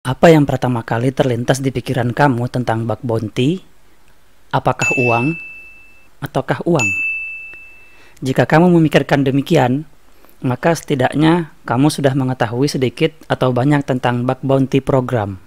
Apa yang pertama kali terlintas di pikiran kamu tentang bug bounty? Apakah uang ataukah uang? Jika kamu memikirkan demikian, maka setidaknya kamu sudah mengetahui sedikit atau banyak tentang bug bounty program.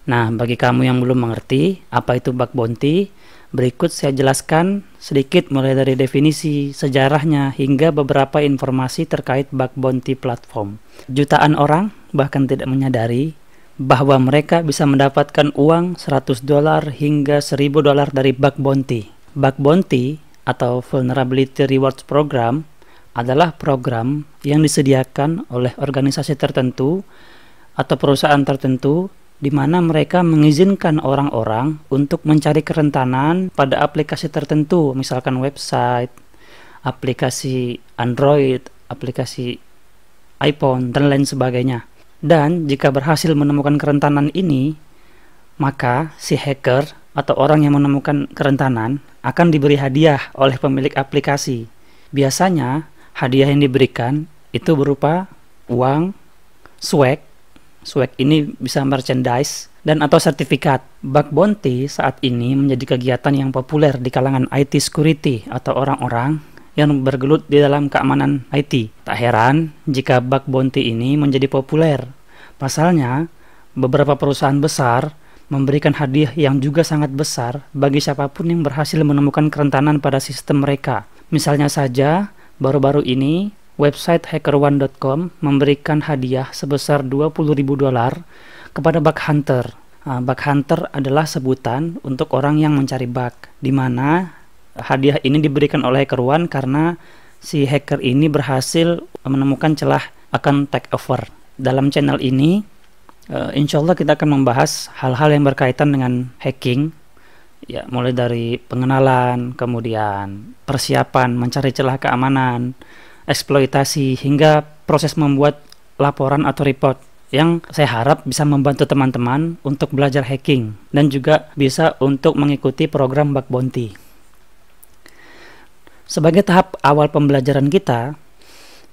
Nah, bagi kamu yang belum mengerti apa itu bug bounty, berikut saya jelaskan sedikit mulai dari definisi, sejarahnya, hingga beberapa informasi terkait bug bounty platform. Jutaan orang bahkan tidak menyadari bahwa mereka bisa mendapatkan uang $100 hingga $1000 dari bug bounty. Bug bounty atau Vulnerability Rewards Program adalah program yang disediakan oleh organisasi tertentu atau perusahaan tertentu di mana mereka mengizinkan orang-orang untuk mencari kerentanan pada aplikasi tertentu, misalkan website, aplikasi Android, aplikasi iPhone, dan lain sebagainya. Dan jika berhasil menemukan kerentanan ini, maka si hacker atau orang yang menemukan kerentanan akan diberi hadiah oleh pemilik aplikasi. Biasanya hadiah yang diberikan itu berupa uang, swag ini bisa merchandise, dan atau sertifikat. Bug bounty saat ini menjadi kegiatan yang populer di kalangan IT security atau orang-orang yang bergelut di dalam keamanan IT. Tak heran jika bug bounty ini menjadi populer. Pasalnya, beberapa perusahaan besar memberikan hadiah yang juga sangat besar bagi siapapun yang berhasil menemukan kerentanan pada sistem mereka. Misalnya saja, baru-baru ini website HackerOne.com memberikan hadiah sebesar $20.000 kepada bug hunter. Bug hunter adalah sebutan untuk orang yang mencari bug, di mana hadiah ini diberikan oleh HackerOne karena si hacker ini berhasil menemukan celah akan takeover. Dalam channel ini, insya Allah kita akan membahas hal-hal yang berkaitan dengan hacking, ya, mulai dari pengenalan, kemudian persiapan, mencari celah keamanan, eksploitasi, hingga proses membuat laporan atau report, yang saya harap bisa membantu teman-teman untuk belajar hacking dan juga bisa untuk mengikuti program bug bounty. Sebagai tahap awal pembelajaran kita,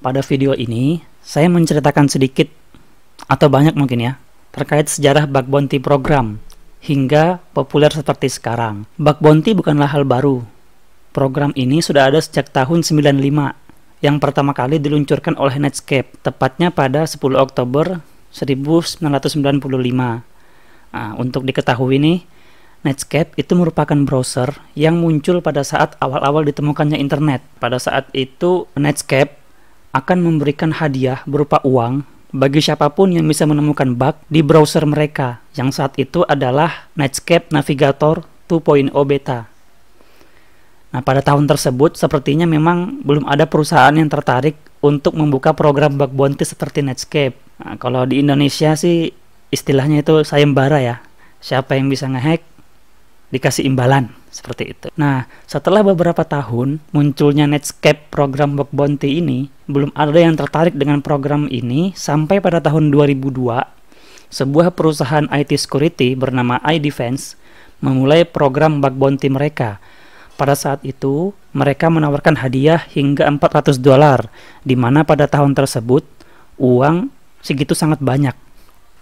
pada video ini saya menceritakan sedikit atau banyak mungkin ya terkait sejarah bug bounty program hingga populer seperti sekarang. Bug bounty bukanlah hal baru. Program ini sudah ada sejak tahun 95 yang pertama kali diluncurkan oleh Netscape, tepatnya pada 10 Oktober 1995. Nah, untuk diketahui nih, Netscape itu merupakan browser yang muncul pada saat awal-awal ditemukannya internet. Pada saat itu, Netscape akan memberikan hadiah berupa uang bagi siapapun yang bisa menemukan bug di browser mereka, yang saat itu adalah Netscape Navigator 2.0 Beta. Nah, pada tahun tersebut sepertinya memang belum ada perusahaan yang tertarik untuk membuka program bug bounty seperti Netscape. Nah, kalau di Indonesia sih istilahnya itu sayembara ya. Siapa yang bisa ngehack dikasih imbalan, seperti itu. Nah, setelah beberapa tahun munculnya Netscape program bug bounty ini, belum ada yang tertarik dengan program ini sampai pada tahun 2002, sebuah perusahaan IT security bernama iDefense memulai program bug bounty mereka. Pada saat itu, mereka menawarkan hadiah hingga $400, di mana pada tahun tersebut, uang segitu sangat banyak.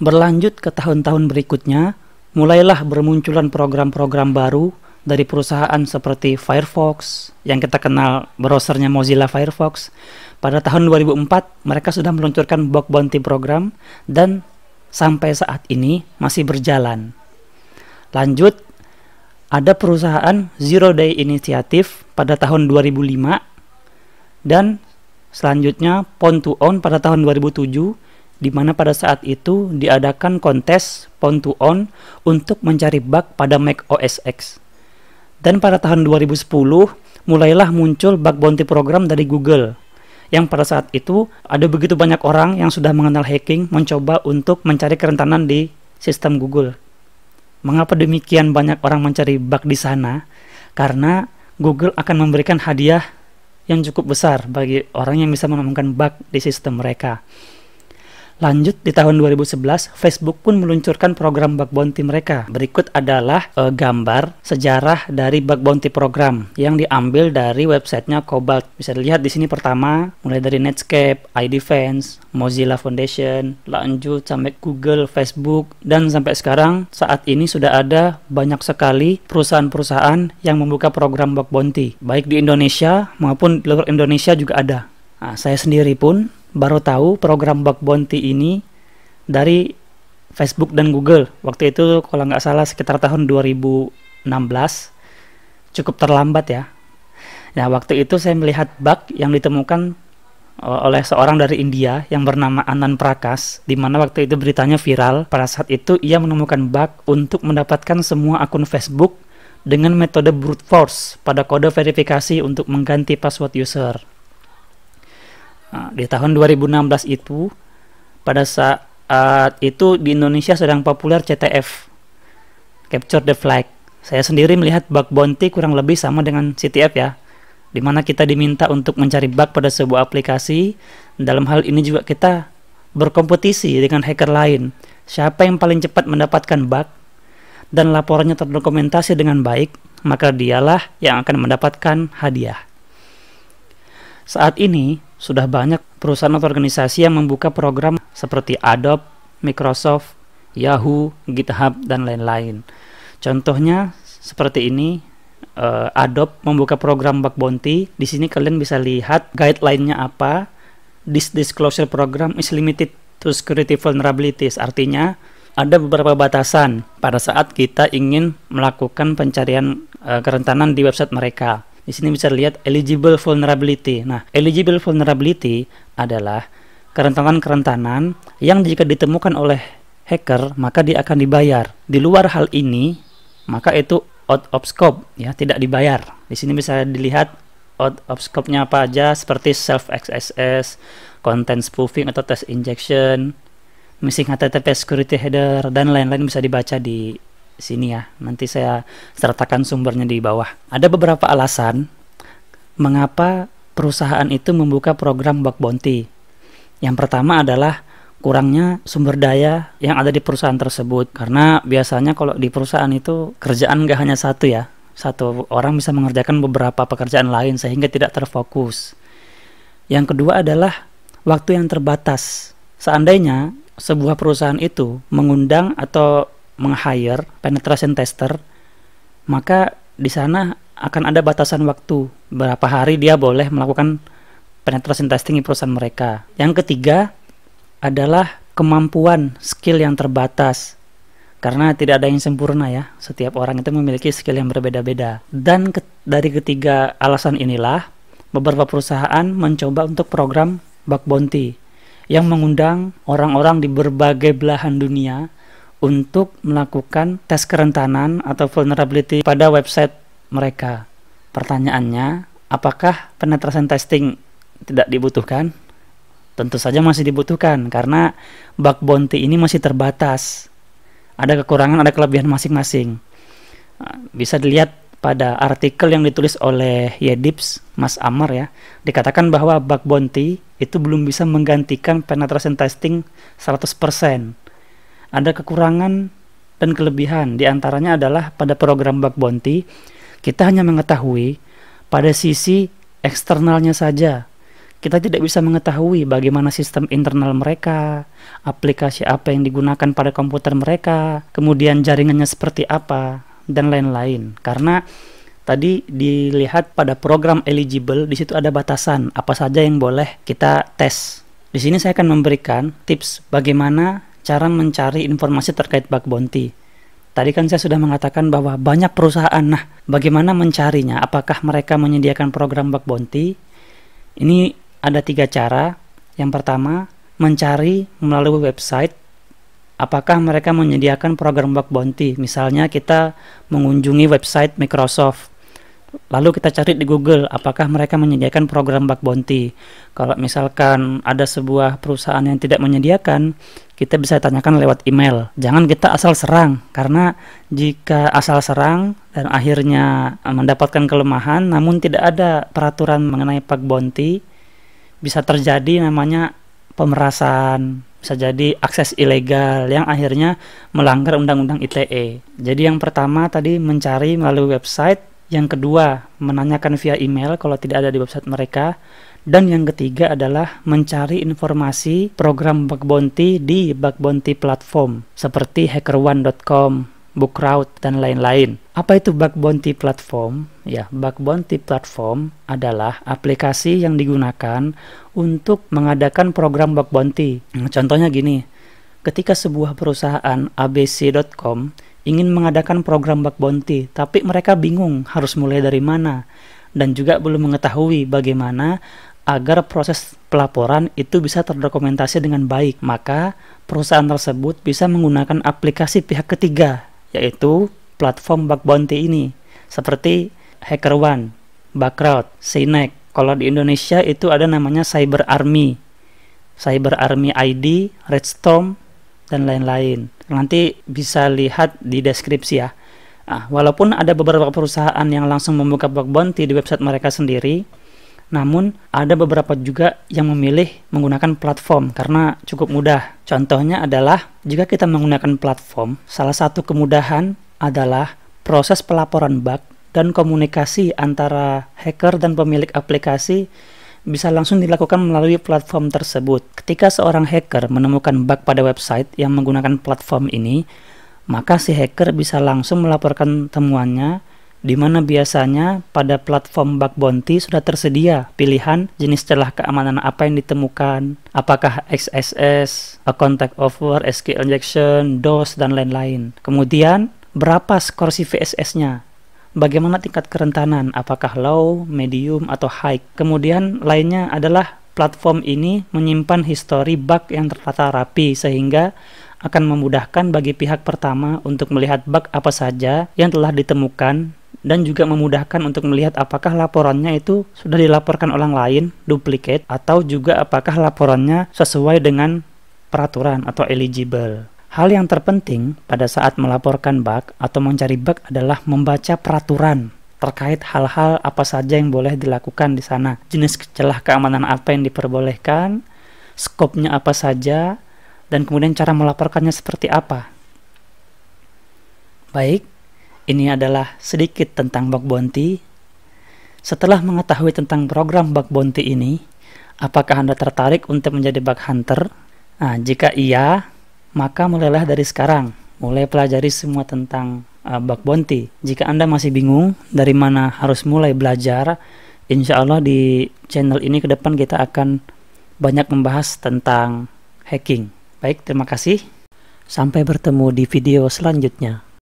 Berlanjut ke tahun-tahun berikutnya, mulailah bermunculan program-program baru dari perusahaan seperti Firefox, yang kita kenal browsernya Mozilla Firefox. Pada tahun 2004, mereka sudah meluncurkan bug bounty program, dan sampai saat ini masih berjalan. Lanjut, ada perusahaan Zero Day Initiative pada tahun 2005, dan selanjutnya Pwn2Own pada tahun 2007, di mana pada saat itu diadakan kontes Pwn2Own untuk mencari bug pada Mac OS X. Dan pada tahun 2010 mulailah muncul bug bounty program dari Google, yang pada saat itu ada begitu banyak orang yang sudah mengenal hacking mencoba untuk mencari kerentanan di sistem Google. Mengapa demikian banyak orang mencari bug di sana? Karena Google akan memberikan hadiah yang cukup besar bagi orang yang bisa menemukan bug di sistem mereka. Lanjut di tahun 2011, Facebook pun meluncurkan program bug bounty mereka. Berikut adalah gambar sejarah dari bug bounty program yang diambil dari websitenya Cobalt. Bisa dilihat di sini pertama, mulai dari Netscape, iDefense, Mozilla Foundation, lanjut sampai Google, Facebook, dan sampai sekarang saat ini sudah ada banyak sekali perusahaan-perusahaan yang membuka program bug bounty. Baik di Indonesia maupun di luar Indonesia juga ada. Nah, saya sendiri pun baru tahu program bug bounty ini dari Facebook dan Google. Waktu itu kalau nggak salah sekitar tahun 2016, cukup terlambat ya. Nah, waktu itu saya melihat bug yang ditemukan oleh seorang dari India yang bernama Anand Prakash, di mana waktu itu beritanya viral. Pada saat itu ia menemukan bug untuk mendapatkan semua akun Facebook dengan metode brute force pada kode verifikasi untuk mengganti password user. Nah, di tahun 2016 itu, pada saat itu di Indonesia sedang populer CTF, Capture the Flag. Saya sendiri melihat bug bounty kurang lebih sama dengan CTF ya, di mana kita diminta untuk mencari bug pada sebuah aplikasi. Dalam hal ini juga kita berkompetisi dengan hacker lain. Siapa yang paling cepat mendapatkan bug dan laporannya terdokumentasi dengan baik, maka dialah yang akan mendapatkan hadiah. Saat ini sudah banyak perusahaan atau organisasi yang membuka program seperti Adobe, Microsoft, Yahoo, GitHub, dan lain-lain. Contohnya seperti ini, Adobe membuka program bug bounty. Di sini kalian bisa lihat guideline-nya apa. This disclosure program is limited to security vulnerabilities. Artinya ada beberapa batasan pada saat kita ingin melakukan pencarian kerentanan di website mereka. Di sini bisa lihat eligible vulnerability. Nah, eligible vulnerability adalah kerentanan-kerentanan yang jika ditemukan oleh hacker, maka dia akan dibayar. Di luar hal ini, maka itu out of scope, ya, tidak dibayar. Di sini bisa dilihat out of scope-nya apa aja, seperti self XSS, content spoofing atau text injection, missing HTTP security header, dan lain-lain bisa dibaca di sini ya. Nanti saya sertakan sumbernya di bawah. Ada beberapa alasan mengapa perusahaan itu membuka program bug bounty. Yang pertama adalah kurangnya sumber daya yang ada di perusahaan tersebut, karena biasanya kalau di perusahaan itu kerjaan nggak hanya satu ya, satu orang bisa mengerjakan beberapa pekerjaan lain sehingga tidak terfokus. Yang kedua adalah waktu yang terbatas. Seandainya sebuah perusahaan itu mengundang atau meng-hire penetration tester, maka di sana akan ada batasan waktu berapa hari dia boleh melakukan penetration testing di perusahaan mereka. Yang ketiga adalah kemampuan skill yang terbatas, karena tidak ada yang sempurna ya, setiap orang itu memiliki skill yang berbeda-beda. Dan dari ketiga alasan inilah beberapa perusahaan mencoba untuk program bug bounty yang mengundang orang-orang di berbagai belahan dunia untuk melakukan tes kerentanan atau vulnerability pada website mereka. Pertanyaannya, apakah penetration testing tidak dibutuhkan? Tentu saja masih dibutuhkan, karena bug bounty ini masih terbatas. Ada kekurangan, ada kelebihan masing-masing. Bisa dilihat pada artikel yang ditulis oleh Yedips, Mas Amar ya, dikatakan bahwa bug bounty itu belum bisa menggantikan penetration testing 100%. Ada kekurangan dan kelebihan. Di antaranya adalah pada program bug bounty, kita hanya mengetahui pada sisi eksternalnya saja. Kita tidak bisa mengetahui bagaimana sistem internal mereka, aplikasi apa yang digunakan pada komputer mereka, kemudian jaringannya seperti apa, dan lain-lain. Karena tadi dilihat pada program eligible, di situ ada batasan apa saja yang boleh kita tes. Di sini saya akan memberikan tips bagaimana cara mencari informasi terkait bug bounty. Tadi kan saya sudah mengatakan bahwa banyak perusahaan. Nah, bagaimana mencarinya? Apakah mereka menyediakan program bug bounty? Ini ada 3 cara. Yang pertama, mencari melalui website. Apakah mereka menyediakan program bug bounty? Misalnya kita mengunjungi website Microsoft, lalu kita cari di Google, apakah mereka menyediakan program bug bounty. Kalau misalkan ada sebuah perusahaan yang tidak menyediakan, kita bisa tanyakan lewat email. Jangan kita asal serang, karena jika asal serang dan akhirnya mendapatkan kelemahan namun tidak ada peraturan mengenai bug bounty, bisa terjadi namanya pemerasan. bisa jadi akses ilegal yang akhirnya melanggar undang-undang ITE. Jadi yang pertama tadi mencari melalui website, yang kedua menanyakan via email kalau tidak ada di website mereka, dan yang ketiga adalah mencari informasi program bug bounty di bug bounty platform seperti hackerone.com, Bookrowd, dan lain-lain. Apa itu bug bounty platform? Ya, bug bounty platform adalah aplikasi yang digunakan untuk mengadakan program bug bounty. Contohnya gini, ketika sebuah perusahaan abc.com ingin mengadakan program bug bounty, tapi mereka bingung harus mulai dari mana, dan juga belum mengetahui bagaimana agar proses pelaporan itu bisa terdokumentasi dengan baik, maka perusahaan tersebut bisa menggunakan aplikasi pihak ketiga, yaitu platform bug bounty ini, seperti HackerOne, Bugkrowd, Synek. Kalau di Indonesia itu ada namanya Cyber Army ID, Redstorm, dan lain-lain. Nanti bisa lihat di deskripsi ya. Walaupun ada beberapa perusahaan yang langsung membuka bug bounty di website mereka sendiri, namun ada beberapa juga yang memilih menggunakan platform karena cukup mudah. Contohnya adalah jika kita menggunakan platform, salah satu kemudahan adalah proses pelaporan bug dan komunikasi antara hacker dan pemilik aplikasi bisa langsung dilakukan melalui platform tersebut. Ketika seorang hacker menemukan bug pada website yang menggunakan platform ini, maka si hacker bisa langsung melaporkan temuannya, di mana biasanya pada platform bug bounty sudah tersedia pilihan jenis celah keamanan apa yang ditemukan, apakah XSS, account takeover, SQL injection, DOS, dan lain-lain. Kemudian, berapa skor CVSS-nya? Bagaimana tingkat kerentanan, apakah low, medium, atau high? Kemudian lainnya adalah platform ini menyimpan histori bug yang tertata rapi sehingga akan memudahkan bagi pihak pertama untuk melihat bug apa saja yang telah ditemukan dan juga memudahkan untuk melihat apakah laporannya itu sudah dilaporkan orang lain, duplicate, atau juga apakah laporannya sesuai dengan peraturan atau eligible. Hal yang terpenting pada saat melaporkan bug atau mencari bug adalah membaca peraturan terkait hal-hal apa saja yang boleh dilakukan di sana. Jenis celah keamanan apa yang diperbolehkan, skopnya apa saja, dan kemudian cara melaporkannya seperti apa. Baik, ini adalah sedikit tentang bug bounty. Setelah mengetahui tentang program bug bounty ini, apakah Anda tertarik untuk menjadi bug hunter? Jika iya, maka mulailah dari sekarang, mulai pelajari semua tentang bug bounty. Jika Anda masih bingung dari mana harus mulai belajar, insya Allah di channel ini ke depan kita akan banyak membahas tentang hacking. Baik, terima kasih. Sampai bertemu di video selanjutnya.